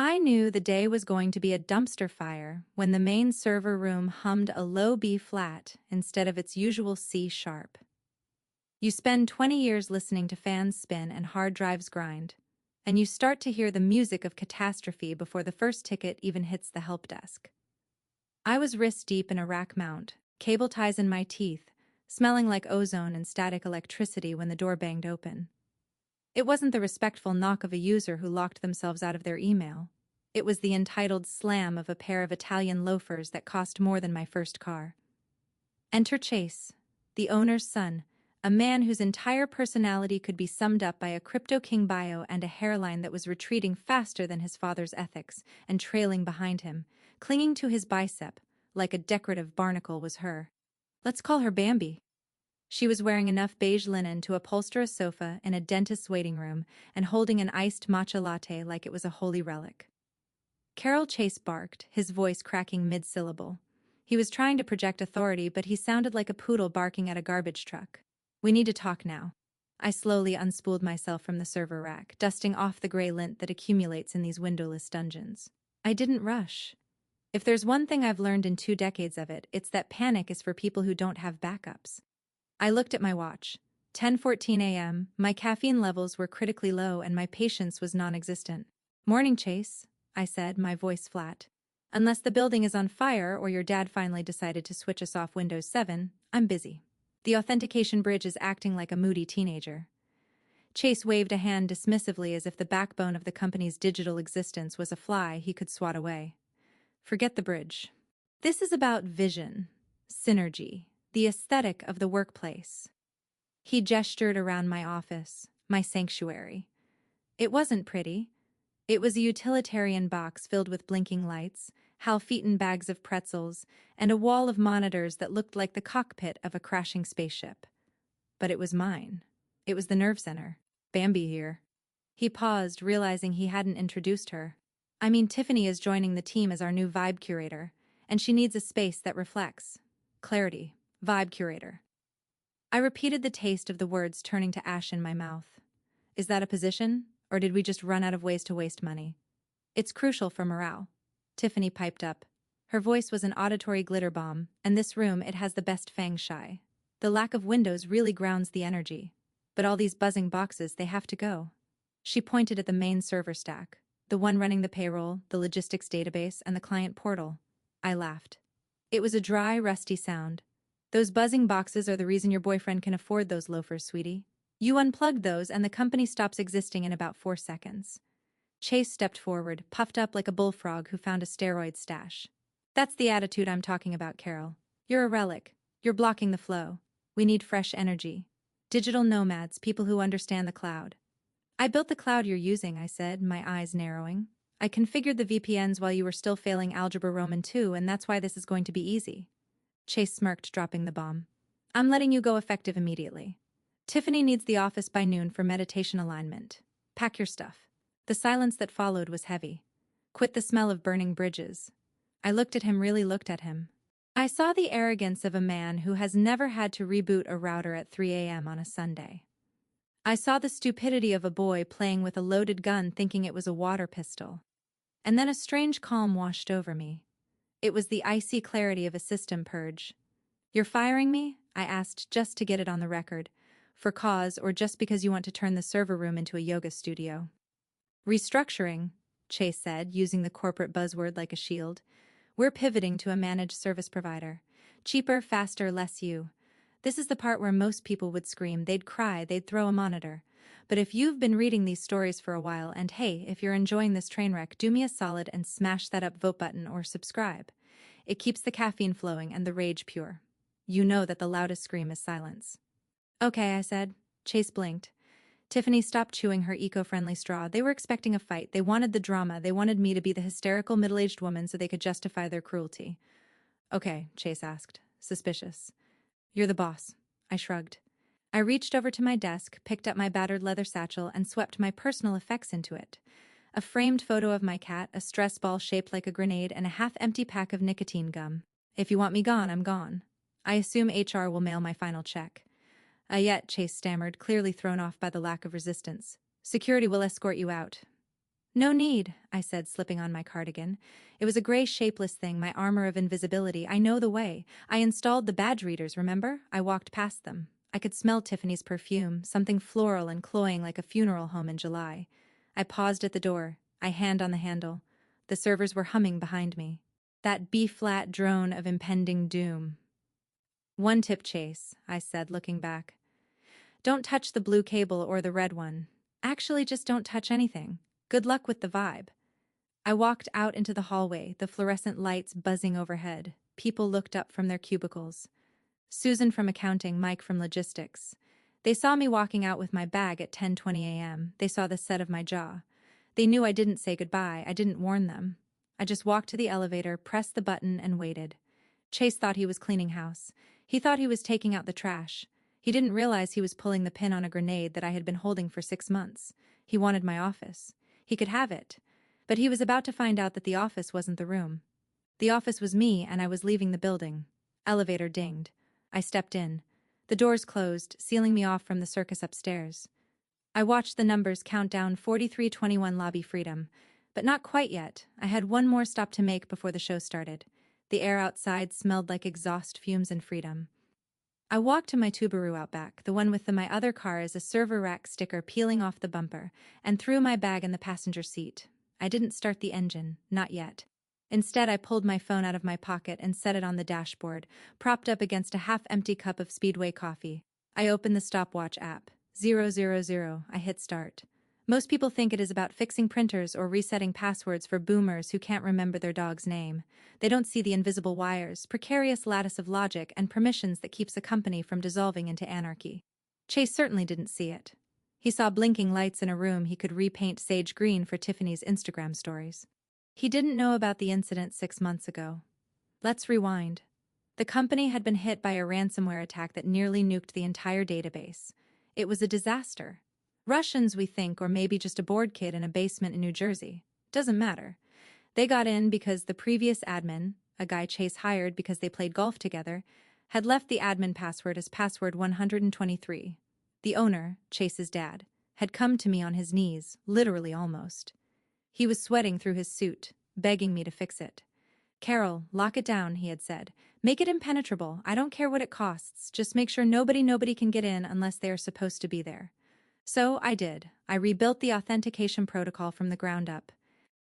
I knew the day was going to be a dumpster fire when the main server room hummed a low B flat instead of its usual C sharp. You spend 20 years listening to fans spin and hard drives grind, and you start to hear the music of catastrophe before the first ticket even hits the help desk. I was wrist deep in a rack mount, cable ties in my teeth, smelling like ozone and static electricity when the door banged open. It wasn't the respectful knock of a user who locked themselves out of their email. It was the entitled slam of a pair of Italian loafers that cost more than my first car. Enter Chase, the owner's son, a man whose entire personality could be summed up by a crypto king bio and a hairline that was retreating faster than his father's ethics and trailing behind him, clinging to his bicep, like a decorative barnacle was her. Let's call her Bambi. She was wearing enough beige linen to upholster a sofa in a dentist's waiting room and holding an iced matcha latte like it was a holy relic. Carol Chase barked, his voice cracking mid-syllable. He was trying to project authority, but he sounded like a poodle barking at a garbage truck. We need to talk now. I slowly unspooled myself from the server rack, dusting off the gray lint that accumulates in these windowless dungeons. I didn't rush. If there's one thing I've learned in 2 decades of it, it's that panic is for people who don't have backups. I looked at my watch. 10:14 a.m., my caffeine levels were critically low and my patience was non-existent. "Morning, Chase," I said, my voice flat. "Unless the building is on fire or your dad finally decided to switch us off Windows 7, I'm busy. The authentication bridge is acting like a moody teenager." Chase waved a hand dismissively as if the backbone of the company's digital existence was a fly he could swat away. "Forget the bridge. This is about vision, synergy, the aesthetic of the workplace." He gestured around my office, my sanctuary. It wasn't pretty. It was a utilitarian box filled with blinking lights, half-eaten bags of pretzels, and a wall of monitors that looked like the cockpit of a crashing spaceship. But it was mine. It was the nerve center. Bambi here. He paused, realizing he hadn't introduced her. "I mean, Tiffany is joining the team as our new vibe curator, and she needs a space that reflects clarity. Vibe curator." I repeated the taste of the words turning to ash in my mouth. "Is that a position, or did we just run out of ways to waste money?" "It's crucial for morale," Tiffany piped up. Her voice was an auditory glitter bomb, and this room, it has the best feng shui. The lack of windows really grounds the energy. But all these buzzing boxes, they have to go. She pointed at the main server stack, the one running the payroll, the logistics database, and the client portal. I laughed. It was a dry, rusty sound. "Those buzzing boxes are the reason your boyfriend can afford those loafers, sweetie. You unplug those and the company stops existing in about 4 seconds. Chase stepped forward, puffed up like a bullfrog who found a steroid stash. "That's the attitude I'm talking about, Carol. You're a relic. You're blocking the flow. We need fresh energy. Digital nomads, people who understand the cloud." "I built the cloud you're using," I said, my eyes narrowing. "I configured the VPNs while you were still failing Algebra Roman 2, and that's why this is going to be easy." Chase smirked, dropping the bomb. "I'm letting you go effective immediately. Tiffany needs the office by noon for meditation alignment. Pack your stuff." The silence that followed was heavy. Quit the smell of burning bridges. I looked at him, really looked at him. I saw the arrogance of a man who has never had to reboot a router at 3 a.m. on a Sunday. I saw the stupidity of a boy playing with a loaded gun thinking it was a water pistol. And then a strange calm washed over me. It was the icy clarity of a system purge. "You're firing me?" I asked, just to get it on the record. "For cause, or just because you want to turn the server room into a yoga studio?" "Restructuring," Chase said, using the corporate buzzword like a shield. "We're pivoting to a managed service provider. Cheaper, faster, less you. This is the part where most people would scream, they'd cry, they'd throw a monitor. But if you've been reading these stories for a while, and hey, if you're enjoying this train wreck, do me a solid and smash that upvote button or subscribe. It keeps the caffeine flowing and the rage pure. You know that the loudest scream is silence." "Okay," I said. Chase blinked. Tiffany stopped chewing her eco-friendly straw. They were expecting a fight. They wanted the drama. They wanted me to be the hysterical middle-aged woman so they could justify their cruelty. "Okay," Chase asked, suspicious. "You're the boss." I shrugged. I reached over to my desk, picked up my battered leather satchel, and swept my personal effects into it. A framed photo of my cat, a stress ball shaped like a grenade, and a half-empty pack of nicotine gum. "If you want me gone, I'm gone. I assume HR will mail my final check." Yet," Chase stammered, clearly thrown off by the lack of resistance. "Security will escort you out." No need, I said, slipping on my cardigan. It was a gray shapeless thing, my armor of invisibility. I know the way. I installed the badge readers, remember? I walked past them. I could smell Tiffany's perfume, something floral and cloying like a funeral home in July. I paused at the door, I hand on the handle. The servers were humming behind me. That B-flat drone of impending doom. One tip, Chase, I said, looking back. Don't touch the blue cable or the red one. Actually, just don't touch anything. Good luck with the vibe. I walked out into the hallway, the fluorescent lights buzzing overhead. People looked up from their cubicles. Susan from accounting, Mike from logistics. They saw me walking out with my bag at 10:20 a.m. They saw the set of my jaw. They knew I didn't say goodbye. I didn't warn them. I just walked to the elevator, pressed the button, and waited. Chase thought he was cleaning house. He thought he was taking out the trash. He didn't realize he was pulling the pin on a grenade that I had been holding for 6 months. He wanted my office. He could have it. But he was about to find out that the office wasn't the room. The office was me, and I was leaving the building. Elevator dinged. I stepped in. The doors closed, sealing me off from the circus upstairs. I watched the numbers count down 4321 lobby freedom. But not quite yet. I had one more stop to make before the show started. The air outside smelled like exhaust fumes and freedom. I walked to my Subaru Outback, the one with my other car as a server rack sticker peeling off the bumper, and threw my bag in the passenger seat. I didn't start the engine, not yet. Instead, I pulled my phone out of my pocket and set it on the dashboard, propped up against a half-empty cup of Speedway coffee. I opened the stopwatch app. 000. I hit start. Most people think it is about fixing printers or resetting passwords for boomers who can't remember their dog's name. They don't see the invisible wires, precarious lattice of logic, and permissions that keeps a company from dissolving into anarchy. Chase certainly didn't see it. He saw blinking lights in a room he could repaint sage green for Tiffany's Instagram stories. He didn't know about the incident 6 months ago. Let's rewind. The company had been hit by a ransomware attack that nearly nuked the entire database. It was a disaster. Russians, we think, or maybe just a bored kid in a basement in New Jersey. Doesn't matter. They got in because the previous admin, a guy Chase hired because they played golf together, had left the admin password as password 123. The owner, Chase's dad, had come to me on his knees, literally almost. He was sweating through his suit, begging me to fix it. Carol, lock it down, he had said. Make it impenetrable. I don't care what it costs. Just make sure nobody can get in unless they are supposed to be there. So I did. I rebuilt the authentication protocol from the ground up.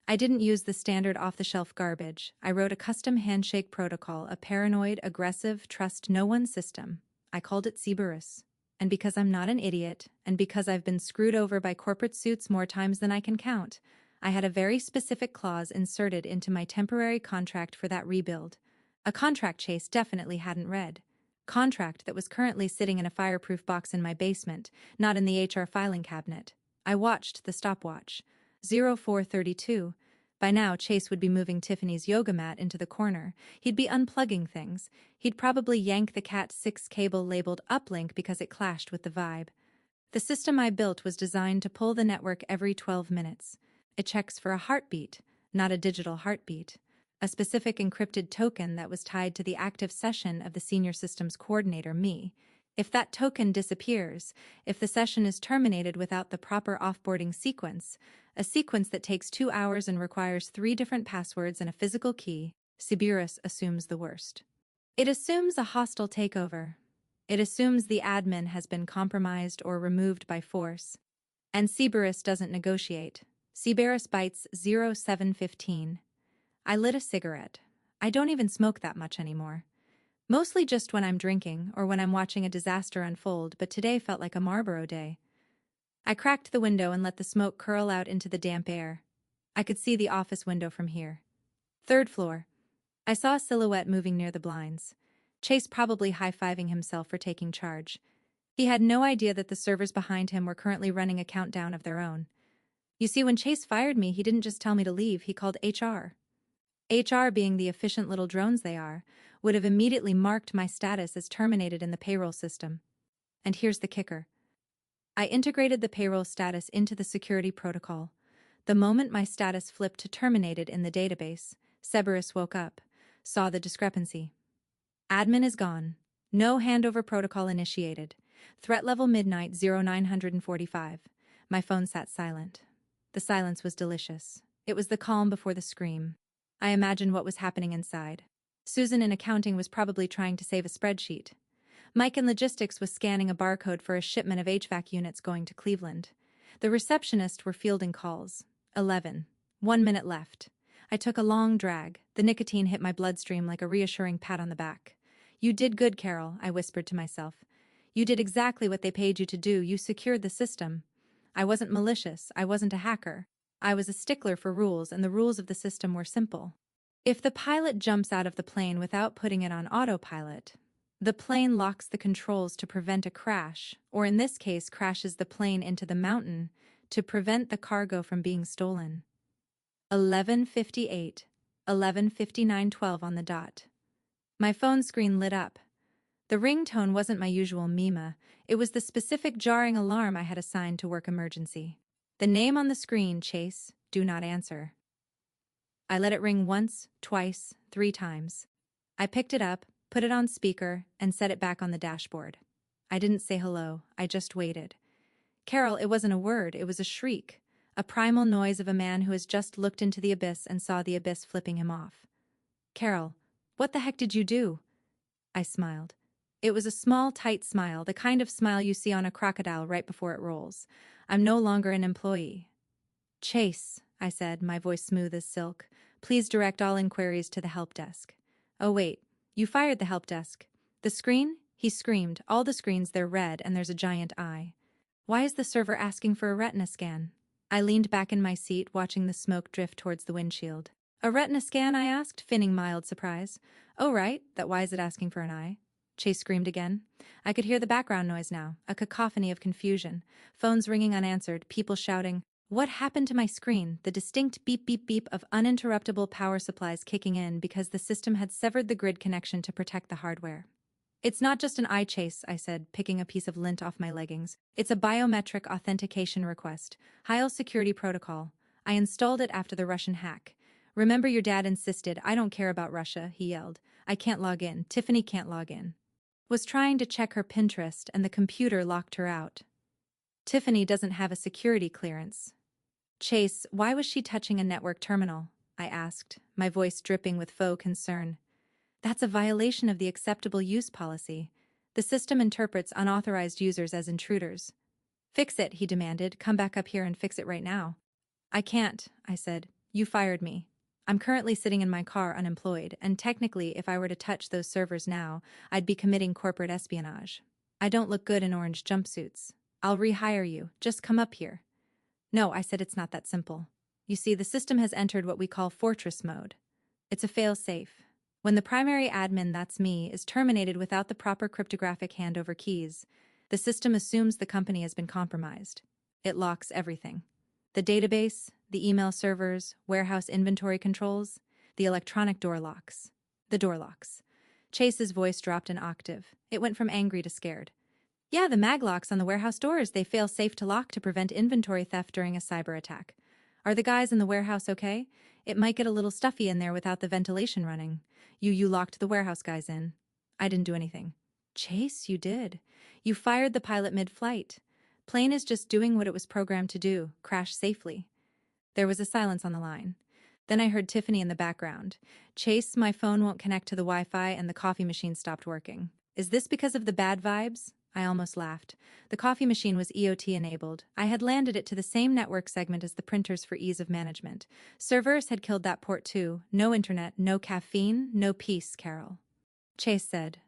I didn't use the standard off-the-shelf garbage. I wrote a custom handshake protocol, a paranoid, aggressive, trust-no-one system. I called it Cerberus. And because I'm not an idiot, and because I've been screwed over by corporate suits more times than I can count, I had a very specific clause inserted into my temporary contract for that rebuild. A contract Chase definitely hadn't read. Contract that was currently sitting in a fireproof box in my basement, not in the HR filing cabinet. I watched the stopwatch. 0432. By now, Chase would be moving Tiffany's yoga mat into the corner. He'd be unplugging things. He'd probably yank the Cat 6 cable labeled uplink because it clashed with the vibe. The system I built was designed to pull the network every 12 minutes. It checks for a heartbeat, not a digital heartbeat. A specific encrypted token that was tied to the active session of the senior systems coordinator, me. If that token disappears, if the session is terminated without the proper offboarding sequence, a sequence that takes 2 hours and requires 3 different passwords and a physical key, Cerberus assumes the worst. It assumes a hostile takeover. It assumes the admin has been compromised or removed by force. And Cerberus doesn't negotiate. Cerberus bites 0715. I lit a cigarette. I don't even smoke that much anymore. Mostly just when I'm drinking or when I'm watching a disaster unfold, but today felt like a Marlboro day. I cracked the window and let the smoke curl out into the damp air. I could see the office window from here. 3rd floor. I saw a silhouette moving near the blinds. Chase probably high-fiving himself for taking charge. He had no idea that the servers behind him were currently running a countdown of their own. You see, when Chase fired me, he didn't just tell me to leave, he called HR. HR, being the efficient little drones they are, would have immediately marked my status as terminated in the payroll system. And here's the kicker. I integrated the payroll status into the security protocol. The moment my status flipped to terminated in the database, Cerberus woke up, saw the discrepancy. Admin is gone. No handover protocol initiated. Threat level midnight 0945. My phone sat silent. The silence was delicious. It was the calm before the scream. I imagined what was happening inside. Susan in accounting was probably trying to save a spreadsheet. Mike in logistics was scanning a barcode for a shipment of HVAC units going to Cleveland. The receptionists were fielding calls. 11. 1 minute left. I took a long drag. The nicotine hit my bloodstream like a reassuring pat on the back. "You did good, Carol," I whispered to myself. "You did exactly what they paid you to do. You secured the system." I wasn't malicious. I wasn't a hacker. I was a stickler for rules, and the rules of the system were simple. If the pilot jumps out of the plane without putting it on autopilot, the plane locks the controls to prevent a crash, or in this case crashes the plane into the mountain to prevent the cargo from being stolen. 11:58, 11:59:12 on the dot. My phone screen lit up. The ringtone wasn't my usual Mima, it was the specific jarring alarm I had assigned to work emergency. The name on the screen, Chase, do not answer. I let it ring once, twice, 3 times. I picked it up, put it on speaker, and set it back on the dashboard. I didn't say hello, I just waited. Carol, it wasn't a word, it was a shriek, a primal noise of a man who has just looked into the abyss and saw the abyss flipping him off. "Carol, what the heck did you do?" I smiled. It was a small, tight smile, the kind of smile you see on a crocodile right before it rolls. "I'm no longer an employee." "Chase," I said, my voice smooth as silk, "please direct all inquiries to the help desk." "Oh wait, you fired the help desk." "The screen?" He screamed. "All the screens, they're red and there's a giant eye." "Why is the server asking for a retina scan?" I leaned back in my seat, watching the smoke drift towards the windshield. "A retina scan?" I asked, feigning mild surprise. "Oh right, that why is it asking for an eye?" Chase screamed again. I could hear the background noise now, a cacophony of confusion. Phones ringing unanswered, people shouting. What happened to my screen? The distinct beep beep beep of uninterruptible power supplies kicking in because the system had severed the grid connection to protect the hardware. "It's not just an eye, Chase," I said, picking a piece of lint off my leggings. "It's a biometric authentication request. High security protocol. I installed it after the Russian hack. Remember your dad insisted, I don't care about Russia," he yelled. "I can't log in. Tiffany can't log in." Was trying to check her Pinterest and the computer locked her out. "Tiffany doesn't have a security clearance." "Chase, why was she touching a network terminal?" I asked, my voice dripping with faux concern. "That's a violation of the acceptable use policy. The system interprets unauthorized users as intruders." "Fix it," he demanded. "Come back up here and fix it right now." "I can't," I said. "You fired me. I'm currently sitting in my car unemployed, and technically if I were to touch those servers now, I'd be committing corporate espionage. I don't look good in orange jumpsuits. I'll rehire you. Just come up here." "No," I said, "it's not that simple. You see, the system has entered what we call fortress mode. It's a fail-safe. When the primary admin, that's me, is terminated without the proper cryptographic handover keys, the system assumes the company has been compromised. It locks everything. The database, the email servers, warehouse inventory controls, the electronic door locks. The door locks." Chase's voice dropped an octave. It went from angry to scared. "Yeah, the mag locks on the warehouse doors, they fail safe to lock to prevent inventory theft during a cyber attack. Are the guys in the warehouse okay? It might get a little stuffy in there without the ventilation running. You locked the warehouse guys in." "I didn't do anything." "Chase, you did. You fired the pilot mid-flight. Plane is just doing what it was programmed to do, crash safely." There was a silence on the line. Then I heard Tiffany in the background. "Chase, my phone won't connect to the Wi-Fi and the coffee machine stopped working." "Is this because of the bad vibes?" I almost laughed. The coffee machine was EOT enabled. I had landed it to the same network segment as the printers for ease of management. Cerberus had killed that port too. No internet, no caffeine, no peace, Carol. Chase said,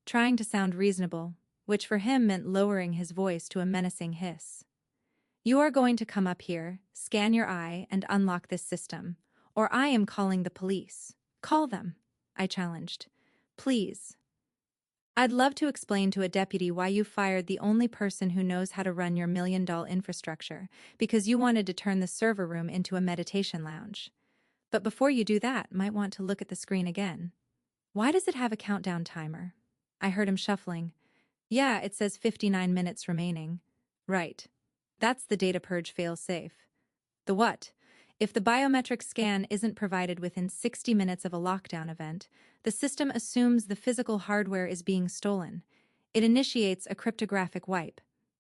trying to sound reasonable, which for him meant lowering his voice to a menacing hiss. "You are going to come up here, scan your eye, and unlock this system, or I am calling the police." "Call them," I challenged. "Please." "I'd love to explain to a deputy why you fired the only person who knows how to run your $1 million infrastructure, because you wanted to turn the server room into a meditation lounge. But before you do that, might want to look at the screen again. Why does it have a countdown timer?" I heard him shuffling. "Yeah, it says 59 minutes remaining." "Right. That's the data purge fail-safe." "The what?" "If the biometric scan isn't provided within 60 minutes of a lockdown event, the system assumes the physical hardware is being stolen. It initiates a cryptographic wipe.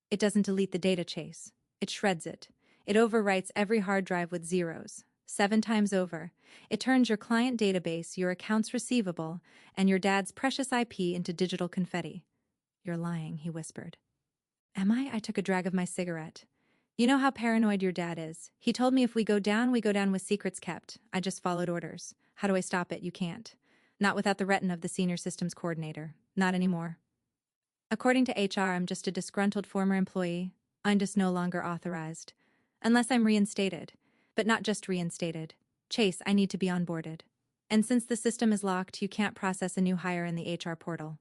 It doesn't delete the data, Chase. It shreds it. It overwrites every hard drive with zeros, 7 times over. It turns your client database, your accounts receivable, and your dad's precious IP into digital confetti. You're lying, he whispered. Am I? I took a drag of my cigarette. You know how paranoid your dad is. He told me if we go down with secrets kept. I just followed orders. How do I stop it? You can't. Not without the retin of the senior systems coordinator. Not anymore. According to HR, I'm just a disgruntled former employee. I'm just no longer authorized. Unless I'm reinstated. But not just reinstated. Chase, I need to be onboarded. And since the system is locked, you can't process a new hire in the HR portal.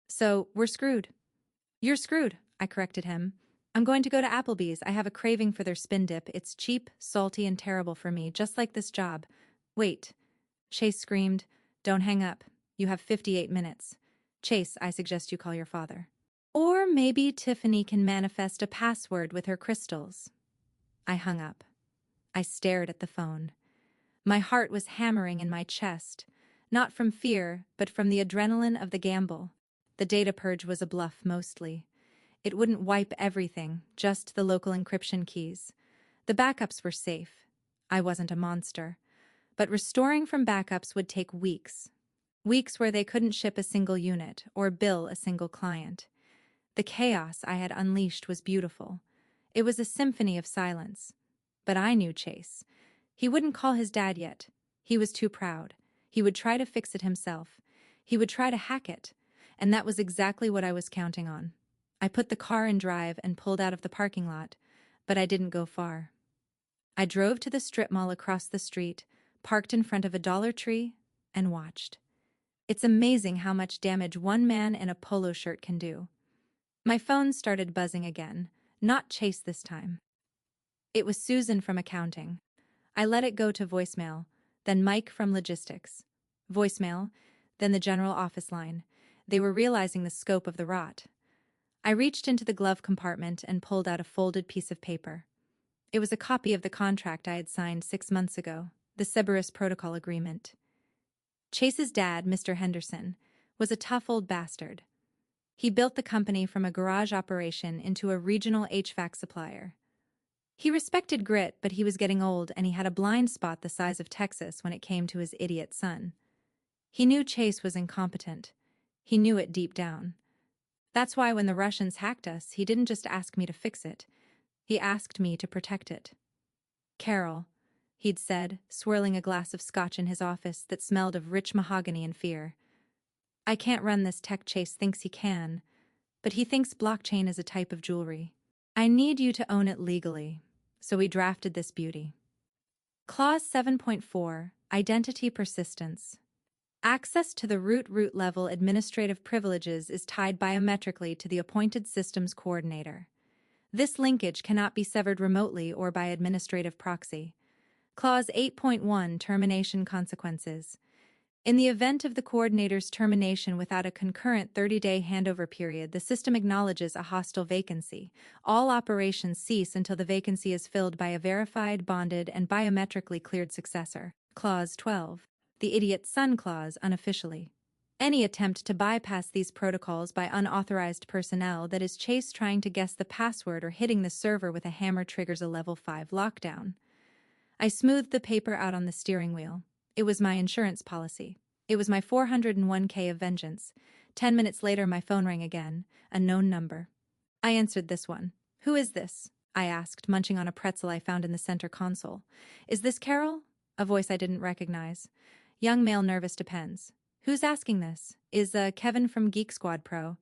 So, we're screwed. You're screwed, I corrected him. I'm going to go to Applebee's. I have a craving for their spin dip. It's cheap, salty, and terrible for me, just like this job. Wait. Chase screamed. Don't hang up. You have 58 minutes. Chase, I suggest you call your father. Or maybe Tiffany can manifest a password with her crystals. I hung up. I stared at the phone. My heart was hammering in my chest, not from fear, but from the adrenaline of the gamble. The data purge was a bluff mostly. It wouldn't wipe everything, just the local encryption keys. The backups were safe. I wasn't a monster. But restoring from backups would take weeks. Weeks where they couldn't ship a single unit or bill a single client. The chaos I had unleashed was beautiful. It was a symphony of silence. But I knew Chase. He wouldn't call his dad yet. He was too proud. He would try to fix it himself. He would try to hack it. And that was exactly what I was counting on. I put the car in drive and pulled out of the parking lot, but I didn't go far. I drove to the strip mall across the street, parked in front of a Dollar Tree, and watched. It's amazing how much damage one man in a polo shirt can do. My phone started buzzing again, not Chase this time. It was Susan from accounting. I let it go to voicemail, then Mike from logistics. Voicemail, then the general office line. They were realizing the scope of the rot. I reached into the glove compartment and pulled out a folded piece of paper. It was a copy of the contract I had signed 6 months ago, the Cerberus Protocol Agreement. Chase's dad, Mr. Henderson, was a tough old bastard. He built the company from a garage operation into a regional HVAC supplier. He respected grit, but he was getting old and he had a blind spot the size of Texas when it came to his idiot son. He knew Chase was incompetent. He knew it deep down. That's why when the Russians hacked us, he didn't just ask me to fix it. He asked me to protect it. Carol, he'd said, swirling a glass of scotch in his office that smelled of rich mahogany and fear. I can't run this tech. Chase thinks he can, but he thinks blockchain is a type of jewelry. I need you to own it legally, so we drafted this beauty. Clause 7.4, Identity Persistence. Access to the root level administrative privileges is tied biometrically to the appointed systems coordinator. This linkage cannot be severed remotely or by administrative proxy. Clause 8.1, Termination Consequences. In the event of the coordinator's termination without a concurrent 30-day handover period, the system acknowledges a hostile vacancy. All operations cease until the vacancy is filled by a verified, bonded, and biometrically cleared successor. Clause 12. The idiot son clause, unofficially. Any attempt to bypass these protocols by unauthorized personnel, that is Chase trying to guess the password or hitting the server with a hammer, triggers a level 5 lockdown. I smoothed the paper out on the steering wheel. It was my insurance policy. It was my 401k of vengeance. 10 minutes later, my phone rang again, a known number. I answered this one. Who is this? I asked, munching on a pretzel I found in the center console. Is this Carol? A voice I didn't recognize. Young male, nervous, depends. Who's asking this? Is Kevin from Geek Squad Pro.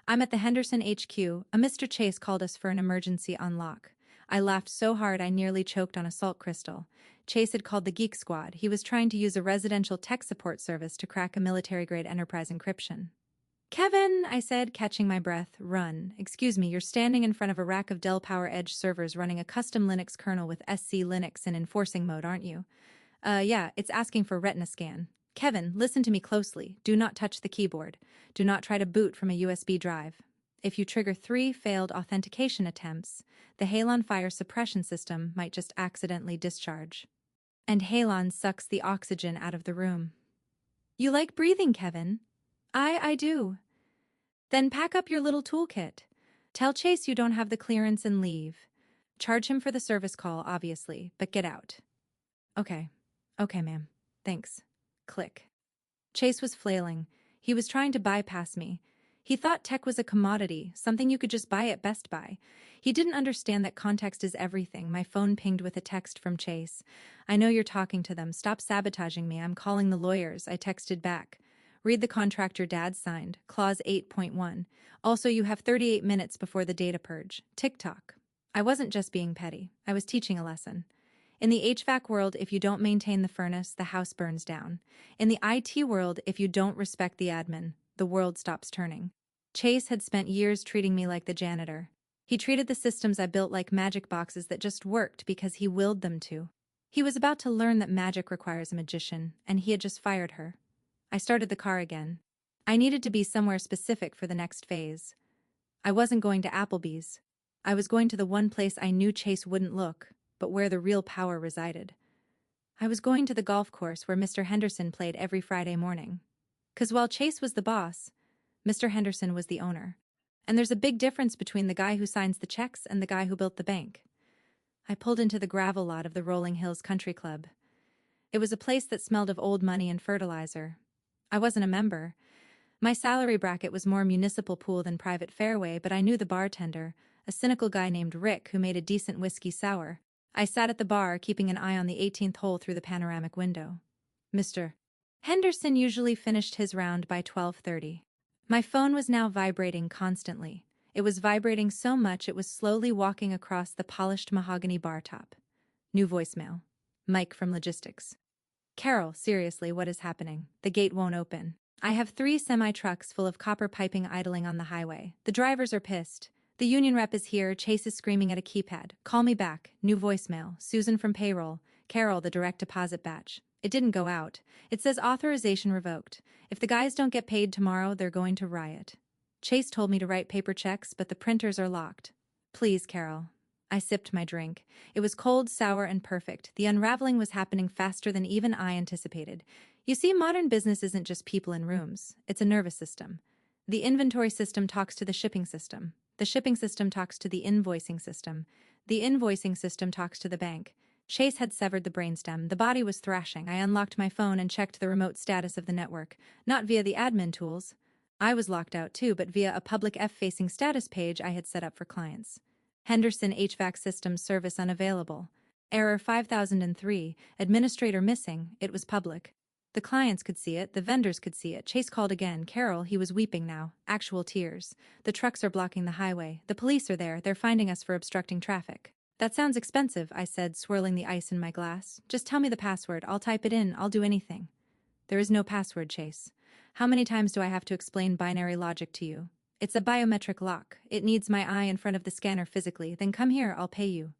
I'm at the Henderson HQ. A Mr. Chase called us for an emergency unlock. I laughed so hard I nearly choked on a salt crystal. Chase had called the Geek Squad. He was trying to use a residential tech support service to crack a military-grade enterprise encryption. Kevin, I said, catching my breath. Run. Excuse me, you're standing in front of a rack of Dell PowerEdge servers running a custom Linux kernel with SC Linux in enforcing mode, aren't you? Yeah, it's asking for retina scan. Kevin, listen to me closely. Do not touch the keyboard. Do not try to boot from a USB drive. If you trigger 3 failed authentication attempts, the Halon fire suppression system might just accidentally discharge. And Halon sucks the oxygen out of the room. You like breathing, Kevin? I do. Then pack up your little toolkit. Tell Chase you don't have the clearance and leave. Charge him for the service call, obviously, but get out. Okay. Okay, ma'am. Thanks. Click. Chase was flailing. He was trying to bypass me. He thought tech was a commodity, something you could just buy at Best Buy. He didn't understand that context is everything. My phone pinged with a text from Chase. I know you're talking to them. Stop sabotaging me. I'm calling the lawyers. I texted back. Read the contract your dad signed. Clause 8.1. Also, you have 38 minutes before the data purge. TikTok. I wasn't just being petty. I was teaching a lesson. In the HVAC world, if you don't maintain the furnace, the house burns down. In the IT world, if you don't respect the admin, the world stops turning. Chase had spent years treating me like the janitor. He treated the systems I built like magic boxes that just worked because he willed them to. He was about to learn that magic requires a magician, and he had just fired her. I started the car again. I needed to be somewhere specific for the next phase. I wasn't going to Applebee's. I was going to the one place I knew Chase wouldn't look, but where the real power resided. I was going to the golf course where Mr. Henderson played every Friday morning. 'Cause while Chase was the boss, Mr. Henderson was the owner. And there's a big difference between the guy who signs the checks and the guy who built the bank. I pulled into the gravel lot of the Rolling Hills Country Club. It was a place that smelled of old money and fertilizer. I wasn't a member. My salary bracket was more municipal pool than private fairway, but I knew the bartender, a cynical guy named Rick who made a decent whiskey sour. I sat at the bar, keeping an eye on the 18th hole through the panoramic window. Mr. Henderson usually finished his round by 12:30. My phone was now vibrating constantly. It was vibrating so much it was slowly walking across the polished mahogany bar top. New voicemail. Mike from logistics. Carol, seriously, what is happening? The gate won't open. I have 3 semi-trucks full of copper piping idling on the highway. The drivers are pissed. The union rep is here. Chase is screaming at a keypad. Call me back. New voicemail. Susan from payroll. Carol, the direct deposit batch. It didn't go out. It says authorization revoked. If the guys don't get paid tomorrow, they're going to riot. Chase told me to write paper checks, but the printers are locked. Please, Carol. I sipped my drink. It was cold, sour, and perfect. The unraveling was happening faster than even I anticipated. You see, modern business isn't just people in rooms. It's a nervous system. The inventory system talks to the shipping system. The shipping system talks to the invoicing system. The invoicing system talks to the bank. Chase had severed the brainstem. The body was thrashing. I unlocked my phone and checked the remote status of the network. Not via the admin tools. I was locked out too, but via a public F-facing status page I had set up for clients. Henderson HVAC system service unavailable. Error 5003. Administrator missing. It was public. The clients could see it. The vendors could see it. Chase called again. Carol, he was weeping now. Actual tears. The trucks are blocking the highway. The police are there. They're finding us for obstructing traffic. That sounds expensive, I said, swirling the ice in my glass. Just tell me the password. I'll type it in. I'll do anything. There is no password, Chase. How many times do I have to explain binary logic to you? It's a biometric lock. It needs my eye in front of the scanner physically. Then come here, I'll pay you.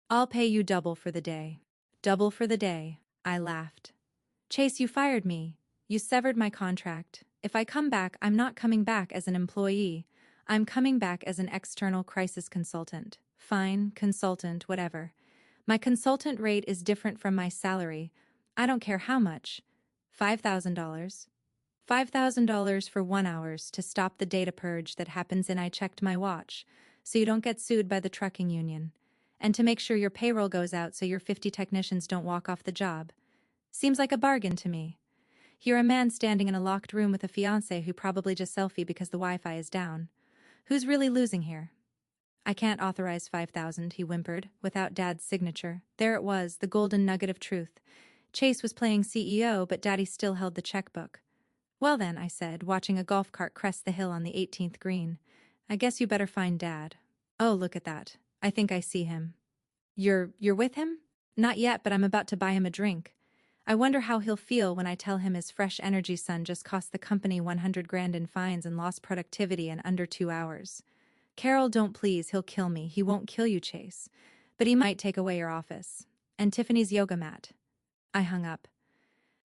I'll pay you double for the day. Double for the day. I laughed. Chase, you fired me. You severed my contract. If I come back, I'm not coming back as an employee. I'm coming back as an external crisis consultant. Fine, consultant, whatever. My consultant rate is different from my salary. I don't care how much. $5,000. $5,000 for 1 hour to stop the data purge that happens and I checked my watch, so you don't get sued by the trucking union. And to make sure your payroll goes out so your 50 technicians don't walk off the job. Seems like a bargain to me. You're a man standing in a locked room with a fiancé who probably just selfie because the Wi-Fi is down. Who's really losing here? I can't authorize 5,000, he whimpered, without Dad's signature. There it was, the golden nugget of truth. Chase was playing CEO, but Daddy still held the checkbook. Well then, I said, watching a golf cart crest the hill on the 18th green. I guess you better find Dad. Oh, look at that. I think I see him. You're with him? Not yet, but I'm about to buy him a drink. I wonder how he'll feel when I tell him his fresh energy son just cost the company 100 grand in fines and lost productivity in under 2 hours. Carol, don't please, he'll kill me. He won't kill you, Chase. But he might take away your office. And Tiffany's yoga mat. I hung up.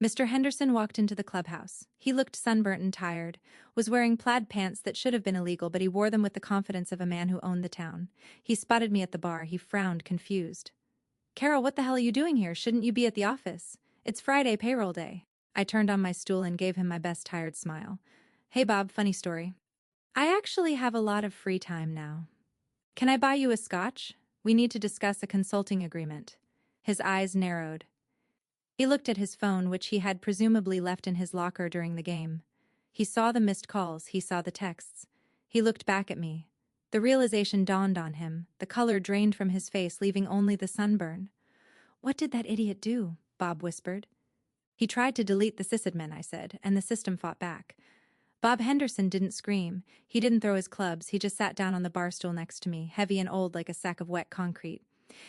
Mr. Henderson walked into the clubhouse. He looked sunburnt and tired, was wearing plaid pants that should have been illegal, but he wore them with the confidence of a man who owned the town. He spotted me at the bar. He frowned, confused. Carol, what the hell are you doing here? Shouldn't you be at the office? It's Friday, payroll day. I turned on my stool and gave him my best tired smile. Hey, Bob, funny story. I actually have a lot of free time now. Can I buy you a scotch? We need to discuss a consulting agreement. His eyes narrowed. He looked at his phone, which he had presumably left in his locker during the game. He saw the missed calls, he saw the texts. He looked back at me. The realization dawned on him. The color drained from his face, leaving only the sunburn. "What did that idiot do?" Bob whispered. "He tried to delete the sysadmin," I said, and the system fought back. Bob Henderson didn't scream. He didn't throw his clubs. He just sat down on the bar stool next to me, heavy and old like a sack of wet concrete.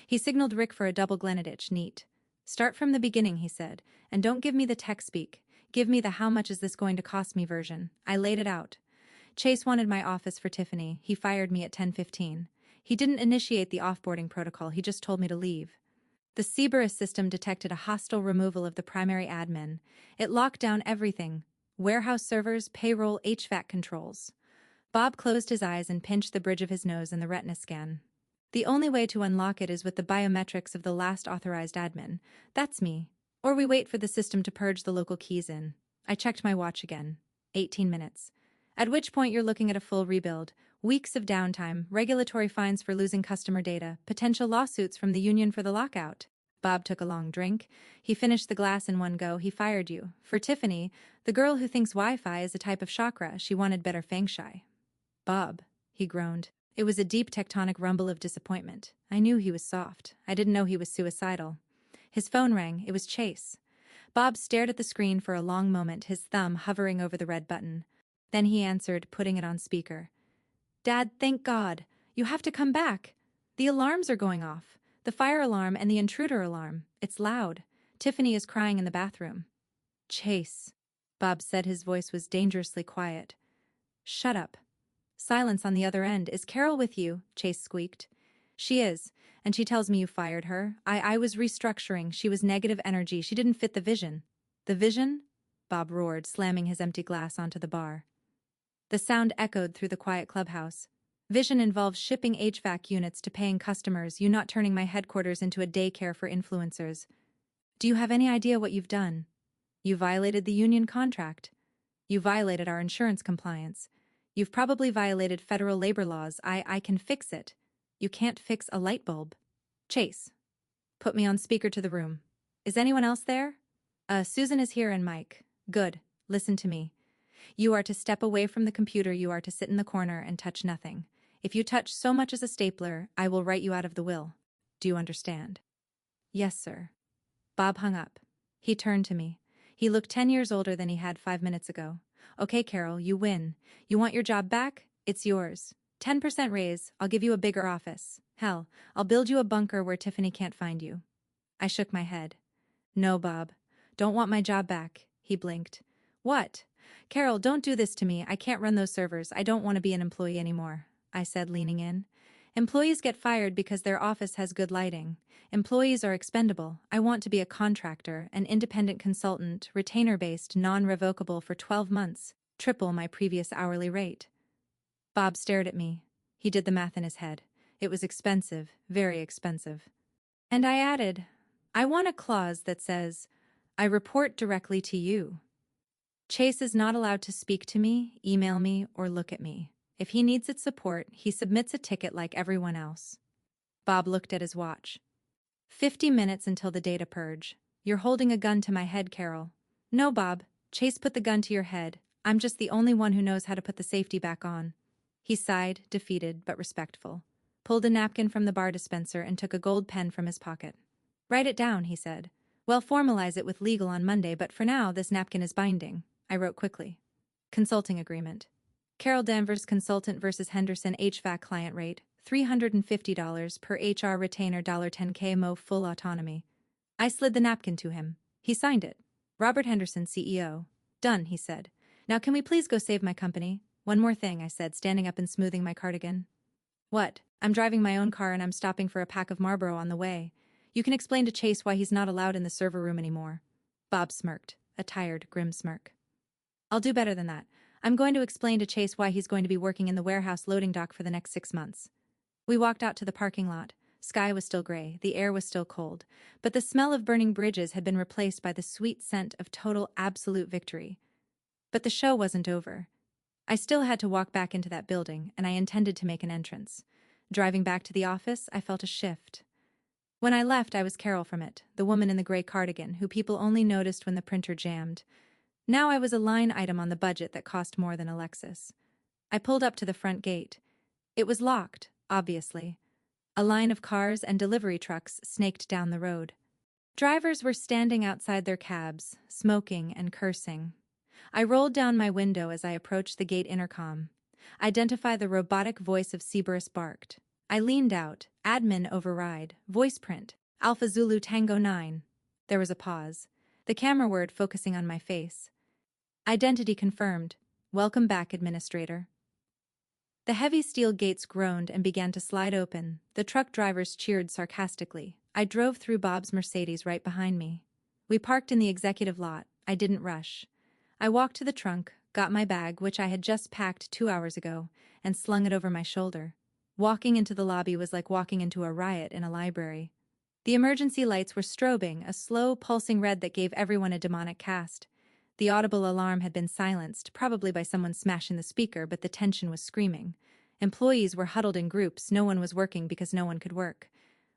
He signaled Rick for a double Glenadich, neat. "Start from the beginning," he said, "and don't give me the tech speak. Give me the how much is this going to cost me version." I laid it out. Chase wanted my office for Tiffany. He fired me at 10:15. He didn't initiate the offboarding protocol. He just told me to leave. The Cerberus system detected a hostile removal of the primary admin. It locked down everything: warehouse servers, payroll, HVAC controls. Bob closed his eyes and pinched the bridge of his nose in the retina scan. "The only way to unlock it is with the biometrics of the last authorized admin. That's me. Or we wait for the system to purge the local keys in." I checked my watch again. 18 minutes. "At which point you're looking at a full rebuild. Weeks of downtime, regulatory fines for losing customer data, potential lawsuits from the union for the lockout." Bob took a long drink. He finished the glass in one go. "He fired you. For Tiffany, the girl who thinks Wi-Fi is a type of chakra. She wanted better feng shui." "Bob," he groaned. It was a deep tectonic rumble of disappointment. I knew he was soft. I didn't know he was suicidal. His phone rang. It was Chase. Bob stared at the screen for a long moment, his thumb hovering over the red button. Then he answered, putting it on speaker. "Dad, thank God. You have to come back. The alarms are going off. The fire alarm and the intruder alarm. It's loud. Tiffany is crying in the bathroom." "Chase," Bob said. His voice was dangerously quiet. "Shut up." Silence on the other end. "Is Carol with you?" Chase squeaked. "She is, and she tells me you fired her. I was restructuring. She was negative energy. She didn't fit the vision." "The vision?" Bob roared, slamming his empty glass onto the bar. The sound echoed through the quiet clubhouse. "Vision involves shipping HVAC units to paying customers, you not turning my headquarters into a daycare for influencers. Do you have any idea what you've done? You violated the union contract. You violated our insurance compliance. You've probably violated federal labor laws. I can fix it. You can't fix a light bulb." "Chase." Put me on speaker to the room. "Is anyone else there?" Susan is here and Mike." "Good. Listen to me. You are to step away from the computer. You are to sit in the corner and touch nothing. If you touch so much as a stapler, I will write you out of the will. Do you understand?" "Yes, sir." Bob hung up. He turned to me. He looked 10 years older than he had 5 minutes ago. "Okay, Carol, you win. You want your job back? It's yours. 10% raise. I'll give you a bigger office. Hell, I'll build you a bunker where Tiffany can't find you." I shook my head. "No, Bob. Don't want my job back." He blinked. "What?" "Carol, don't do this to me. I can't run those servers. I don't want to be an employee anymore," I said, leaning in. "Employees get fired because their office has good lighting. Employees are expendable. I want to be a contractor, an independent consultant, retainer-based, non-revocable for 12 months, triple my previous hourly rate." Bob stared at me. He did the math in his head. It was expensive, very expensive. And I added, "I want a clause that says, I report directly to you. Chase is not allowed to speak to me, email me, or look at me. If he needs its support, he submits a ticket like everyone else." Bob looked at his watch. 50 minutes until the data purge. "You're holding a gun to my head, Carol." "No, Bob. Chase put the gun to your head. I'm just the only one who knows how to put the safety back on." He sighed, defeated but respectful, pulled a napkin from the bar dispenser and took a gold pen from his pocket. "Write it down," he said. "We'll formalize it with legal on Monday, but for now this napkin is binding." I wrote quickly. Consulting agreement. Carol Danvers, consultant versus Henderson HVAC client rate, $350 per HR retainer, $10K mo full autonomy. I slid the napkin to him. He signed it. "Robert Henderson, CEO." "Done," he said. "Now can we please go save my company?" "One more thing," I said, standing up and smoothing my cardigan. "What?" "I'm driving my own car and I'm stopping for a pack of Marlboro on the way. You can explain to Chase why he's not allowed in the server room anymore." Bob smirked, a tired, grim smirk. "I'll do better than that. I'm going to explain to Chase why he's going to be working in the warehouse loading dock for the next 6 months." We walked out to the parking lot. Sky was still gray, the air was still cold, but the smell of burning bridges had been replaced by the sweet scent of total, absolute victory. But the show wasn't over. I still had to walk back into that building, and I intended to make an entrance. Driving back to the office, I felt a shift. When I left, I was Carol from it, the woman in the gray cardigan, who people only noticed when the printer jammed. Now I was a line item on the budget that cost more than a Lexus. I pulled up to the front gate. It was locked, obviously. A line of cars and delivery trucks snaked down the road. Drivers were standing outside their cabs, smoking and cursing. I rolled down my window as I approached the gate intercom. Identify the robotic voice of Cerberus barked. I leaned out. Admin override. Voice print. Alpha Zulu Tango 9. There was a pause. The camera word focusing on my face. Identity confirmed. Welcome back, Administrator. The heavy steel gates groaned and began to slide open. The truck drivers cheered sarcastically. I drove through Bob's Mercedes right behind me. We parked in the executive lot. I didn't rush. I walked to the trunk, got my bag, which I had just packed 2 hours ago, and slung it over my shoulder. Walking into the lobby was like walking into a riot in a library. The emergency lights were strobing, a slow, pulsing red that gave everyone a demonic cast. The audible alarm had been silenced, probably by someone smashing the speaker, but the tension was screaming. Employees were huddled in groups. No one was working because no one could work.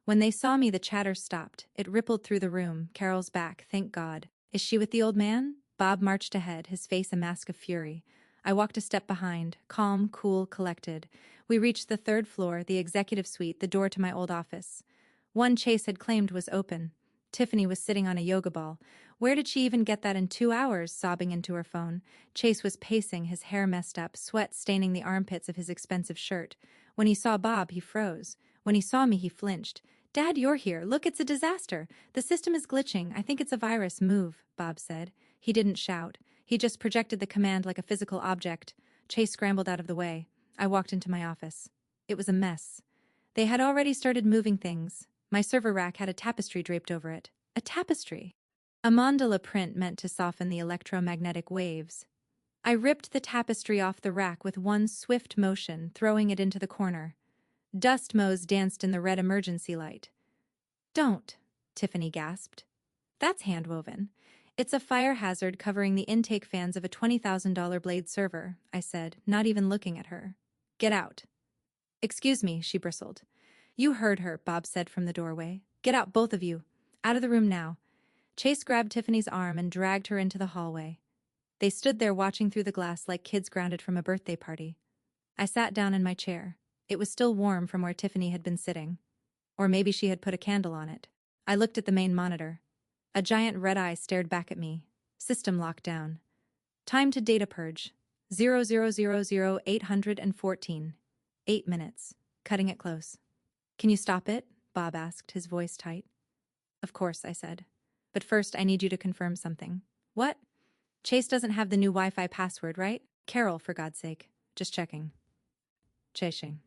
When they saw me, the chatter stopped. It rippled through the room. Carol's back, thank God. Is she with the old man? Bob marched ahead, his face a mask of fury. I walked a step behind, calm, cool, collected. We reached the 3rd floor, the executive suite, the door to my old office. One Chase had claimed was open. Tiffany was sitting on a yoga ball. Where did she even get that in 2 hours? Sobbing into her phone. Chase was pacing, his hair messed up, sweat staining the armpits of his expensive shirt. When he saw Bob, he froze. When he saw me, he flinched. Dad, you're here. Look, it's a disaster. The system is glitching. I think it's a virus. Move, Bob said. He didn't shout. He just projected the command like a physical object. Chase scrambled out of the way. I walked into my office. It was a mess. They had already started moving things. My server rack had a tapestry draped over it. A tapestry. A mandala print meant to soften the electromagnetic waves. I ripped the tapestry off the rack with one swift motion, throwing it into the corner. Dust motes danced in the red emergency light. Don't, Tiffany gasped. That's handwoven. It's a fire hazard covering the intake fans of a $20,000 blade server, I said, not even looking at her. Get out. Excuse me, she bristled. You heard her, Bob said from the doorway. Get out, both of you. Out of the room now. Chase grabbed Tiffany's arm and dragged her into the hallway. They stood there watching through the glass like kids grounded from a birthday party. I sat down in my chair. It was still warm from where Tiffany had been sitting. Or maybe she had put a candle on it. I looked at the main monitor. A giant red eye stared back at me. System lockdown. Time to data purge. 00000814. 8 minutes. Cutting it close. Can you stop it? Bob asked, his voice tight. Of course, I said. But first, I need you to confirm something. What? Chase doesn't have the new Wi-Fi password, right? Carol, for God's sake. Just checking. Chasing.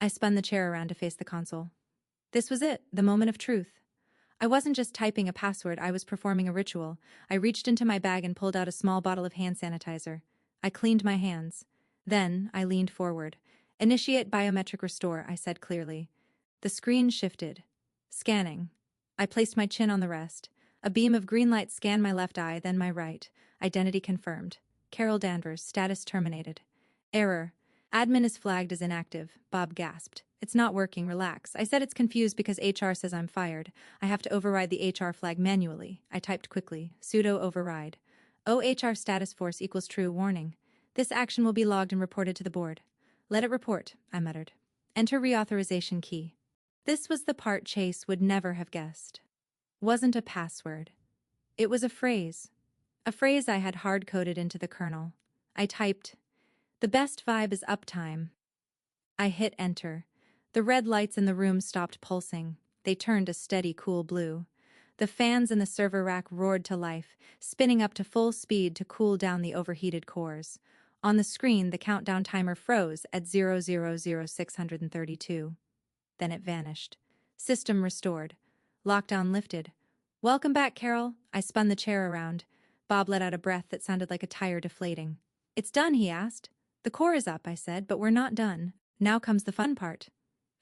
I spun the chair around to face the console. This was it, the moment of truth. I wasn't just typing a password, I was performing a ritual. I reached into my bag and pulled out a small bottle of hand sanitizer. I cleaned my hands. Then, I leaned forward. Initiate biometric restore, I said clearly. The screen shifted. Scanning. I placed my chin on the rest. A beam of green light scanned my left eye, then my right. Identity confirmed. Carol Danvers, status terminated. Error. Admin is flagged as inactive, Bob gasped. It's not working, relax. I said it's confused because HR says I'm fired. I have to override the HR flag manually. I typed quickly. Sudo override. OHR status force equals true warning. This action will be logged and reported to the board. Let it report, I muttered. Enter reauthorization key. This was the part Chase would never have guessed. Wasn't a password. It was a phrase. A phrase I had hard-coded into the kernel. I typed, "The best vibe is uptime." I hit enter. The red lights in the room stopped pulsing. They turned a steady, cool blue. The fans in the server rack roared to life, spinning up to full speed to cool down the overheated cores. On the screen, the countdown timer froze at 000632. Then it vanished. System restored. Lockdown lifted. Welcome back, Carol. I spun the chair around. Bob let out a breath that sounded like a tire deflating. It's done, he asked. The core is up, I said, but we're not done. Now comes the fun part.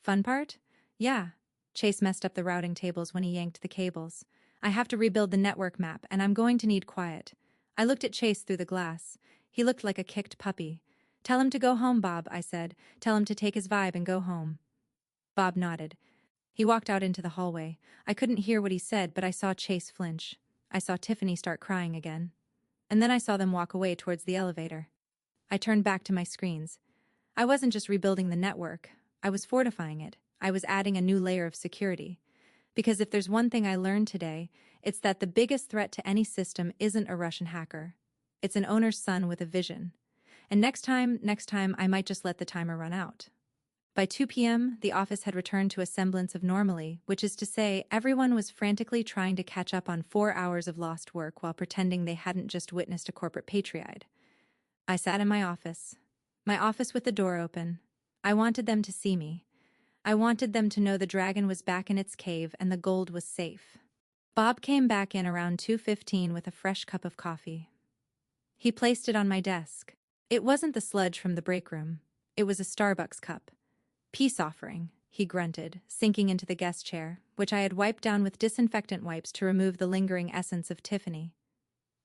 Fun part? Yeah. Chase messed up the routing tables when he yanked the cables. I have to rebuild the network map, and I'm going to need quiet. I looked at Chase through the glass. He looked like a kicked puppy. Tell him to go home, Bob, I said. Tell him to take his vibe and go home. Bob nodded. He walked out into the hallway. I couldn't hear what he said, but I saw Chase flinch. I saw Tiffany start crying again. And then I saw them walk away towards the elevator. I turned back to my screens. I wasn't just rebuilding the network. I was fortifying it. I was adding a new layer of security. Because if there's one thing I learned today, it's that the biggest threat to any system isn't a Russian hacker. It's an owner's son with a vision. And next time, I might just let the timer run out. By 2 p.m., the office had returned to a semblance of normalcy, which is to say, everyone was frantically trying to catch up on 4 hours of lost work while pretending they hadn't just witnessed a corporate patriot. I sat in my office with the door open. I wanted them to see me. I wanted them to know the dragon was back in its cave and the gold was safe. Bob came back in around 2:15 with a fresh cup of coffee. He placed it on my desk. It wasn't the sludge from the break room. It was a Starbucks cup. Peace offering, he grunted, sinking into the guest chair, which I had wiped down with disinfectant wipes to remove the lingering essence of Tiffany.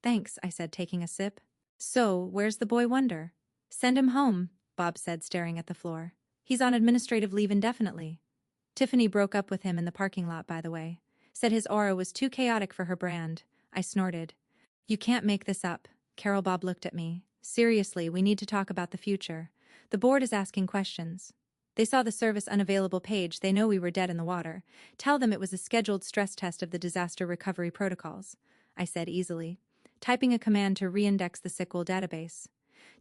Thanks, I said, taking a sip. So, where's the boy wonder? Send him home, Bob said, staring at the floor. He's on administrative leave indefinitely. Tiffany broke up with him in the parking lot, by the way. Said his aura was too chaotic for her brand. I snorted. You can't make this up. Carol. Bob looked at me. Seriously, we need to talk about the future. The board is asking questions. They saw the service unavailable page. They know we were dead in the water. Tell them it was a scheduled stress test of the disaster recovery protocols, I said easily, typing a command to reindex the SQL database.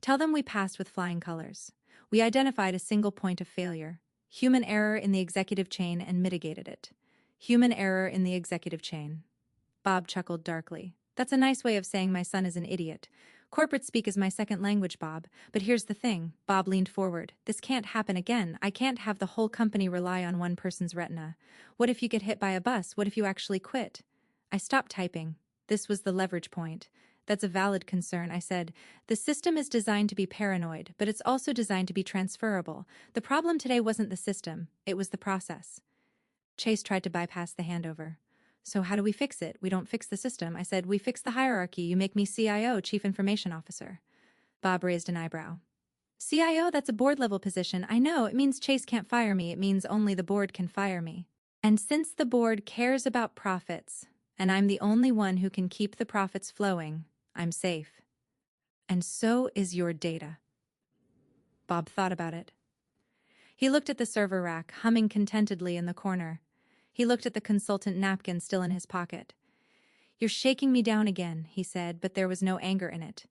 Tell them we passed with flying colors. We identified a single point of failure, human error in the executive chain, and mitigated it. Human error in the executive chain. Bob chuckled darkly. That's a nice way of saying my son is an idiot. Corporate speak is my second language, Bob. But here's the thing. Bob leaned forward. This can't happen again. I can't have the whole company rely on one person's retina. What if you get hit by a bus? What if you actually quit? I stopped typing. This was the leverage point. That's a valid concern, I said. The system is designed to be paranoid, but it's also designed to be transferable. The problem today wasn't the system. It was the process. Chase tried to bypass the handover. So how do we fix it? We don't fix the system. I said, we fix the hierarchy. You make me CIO, Chief Information Officer. Bob raised an eyebrow. CIO, that's a board-level position. I know, it means Chase can't fire me. It means only the board can fire me. And since the board cares about profits, and I'm the only one who can keep the profits flowing, I'm safe. And so is your data. Bob thought about it. He looked at the server rack, humming contentedly in the corner. He looked at the consultant napkin still in his pocket. You're shaking me down again, he said, but there was no anger in it.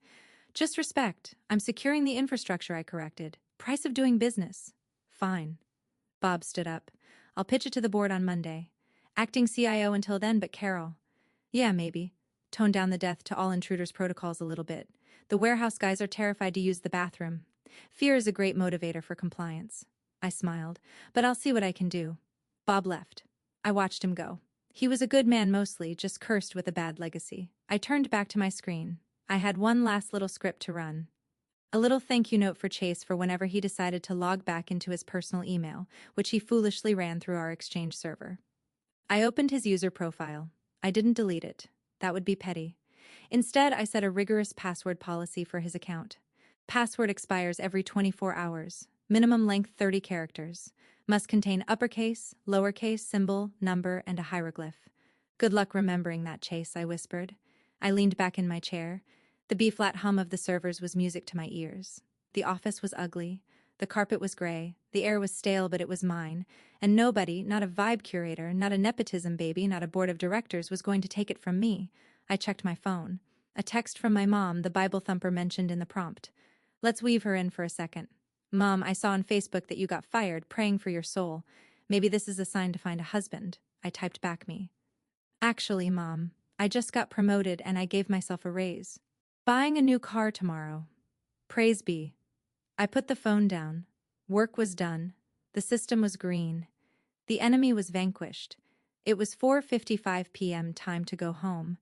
Just respect. I'm securing the infrastructure I corrected. Price of doing business. Fine. Bob stood up. I'll pitch it to the board on Monday. Acting CIO until then, but Carol. Yeah, maybe. Tone down the death to all intruders protocols a little bit. The warehouse guys are terrified to use the bathroom. Fear is a great motivator for compliance. I smiled, but I'll see what I can do. Bob left. I watched him go. He was a good man mostly, just cursed with a bad legacy. I turned back to my screen. I had one last little script to run. A little thank you note for Chase for whenever he decided to log back into his personal email, which he foolishly ran through our Exchange server. I opened his user profile. I didn't delete it. That would be petty. Instead, I set a rigorous password policy for his account. Password expires every 24 hours. Minimum length 30 characters. Must contain uppercase, lowercase, symbol, number, and a hieroglyph. Good luck remembering that, Chase, I whispered. I leaned back in my chair. The B-flat hum of the servers was music to my ears. The office was ugly. The carpet was gray. The air was stale, but it was mine. And nobody, not a vibe curator, not a nepotism baby, not a board of directors, was going to take it from me. I checked my phone. A text from my mom, the Bible thumper mentioned in the prompt. Let's weave her in for a second. Mom, I saw on Facebook that you got fired, praying for your soul. Maybe this is a sign to find a husband. I typed back me. Actually, Mom, I just got promoted and I gave myself a raise. Buying a new car tomorrow. Praise be. I put the phone down. Work was done. The system was green. The enemy was vanquished. It was 4:55 p.m. time to go home.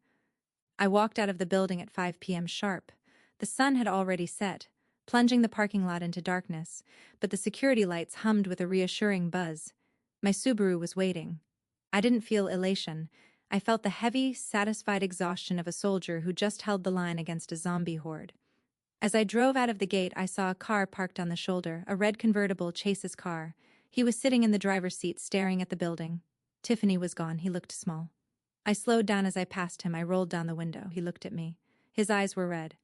I walked out of the building at 5 p.m. sharp. The sun had already set, plunging the parking lot into darkness, but the security lights hummed with a reassuring buzz. My Subaru was waiting. I didn't feel elation. I felt the heavy, satisfied exhaustion of a soldier who just held the line against a zombie horde. As I drove out of the gate, I saw a car parked on the shoulder, a red convertible, Chase's car. He was sitting in the driver's seat staring at the building. Tiffany was gone. He looked small. I slowed down as I passed him. I rolled down the window. He looked at me. His eyes were red.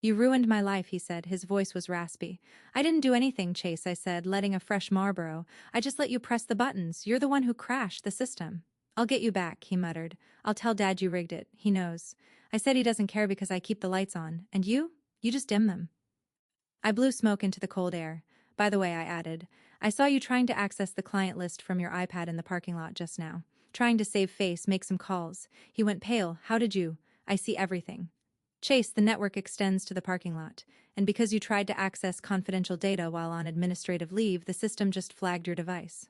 You ruined my life, he said. His voice was raspy. I didn't do anything, Chase, I said, lighting a fresh Marlboro. I just let you press the buttons. You're the one who crashed the system. I'll get you back, he muttered. I'll tell Dad you rigged it. He knows. I said he doesn't care because I keep the lights on. And you? You just dim them. I blew smoke into the cold air. By the way, I added, I saw you trying to access the client list from your iPad in the parking lot just now. Trying to save face, make some calls. He went pale. How did you? I see everything. Chase, the network extends to the parking lot, and because you tried to access confidential data while on administrative leave, the system just flagged your device.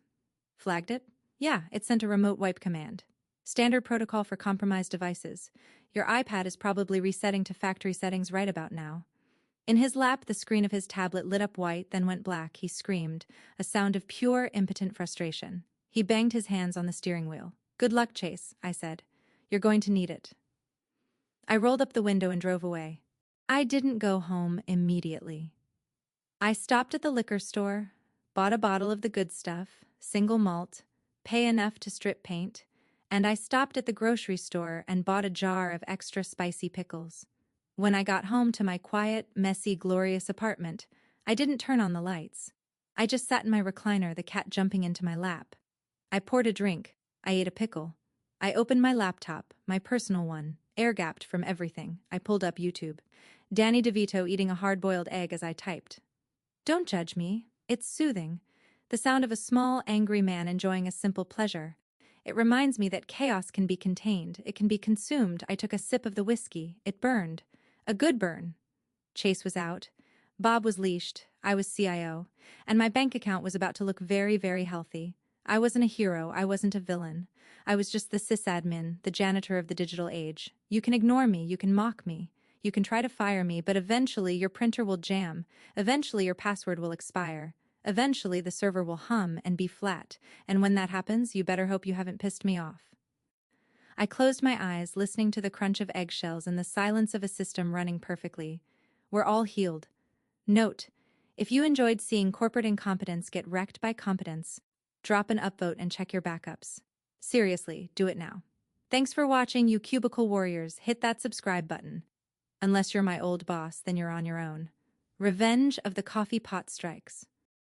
Flagged it? Yeah, it sent a remote wipe command. Standard protocol for compromised devices. Your iPad is probably resetting to factory settings right about now. In his lap, the screen of his tablet lit up white, then went black. He screamed, a sound of pure, impotent frustration. He banged his hands on the steering wheel. Good luck, Chase, I said. You're going to need it. I rolled up the window and drove away. I didn't go home immediately. I stopped at the liquor store, bought a bottle of the good stuff, single malt, pay enough to strip paint, and I stopped at the grocery store and bought a jar of extra spicy pickles. When I got home to my quiet, messy, glorious apartment, I didn't turn on the lights. I just sat in my recliner, the cat jumping into my lap. I poured a drink. I ate a pickle. I opened my laptop, my personal one, air-gapped from everything. I pulled up YouTube. Danny DeVito eating a hard-boiled egg as I typed. Don't judge me. It's soothing. The sound of a small, angry man enjoying a simple pleasure. It reminds me that chaos can be contained. It can be consumed. I took a sip of the whiskey. It burned. A good burn. Chase was out. Bob was leashed. I was CIO. And my bank account was about to look very, very healthy. I wasn't a hero. I wasn't a villain. I was just the sysadmin, the janitor of the digital age. You can ignore me. You can mock me. You can try to fire me, but eventually your printer will jam. Eventually your password will expire. Eventually the server will hum and be flat. And when that happens, you better hope you haven't pissed me off. I closed my eyes, listening to the crunch of eggshells and the silence of a system running perfectly. We're all healed. Note, if you enjoyed seeing corporate incompetence get wrecked by competence, drop an upvote and check your backups. Seriously, do it now. Thanks for watching, you cubicle warriors. Hit that subscribe button. Unless you're my old boss, then you're on your own. Revenge of the Coffee Pot Strikes.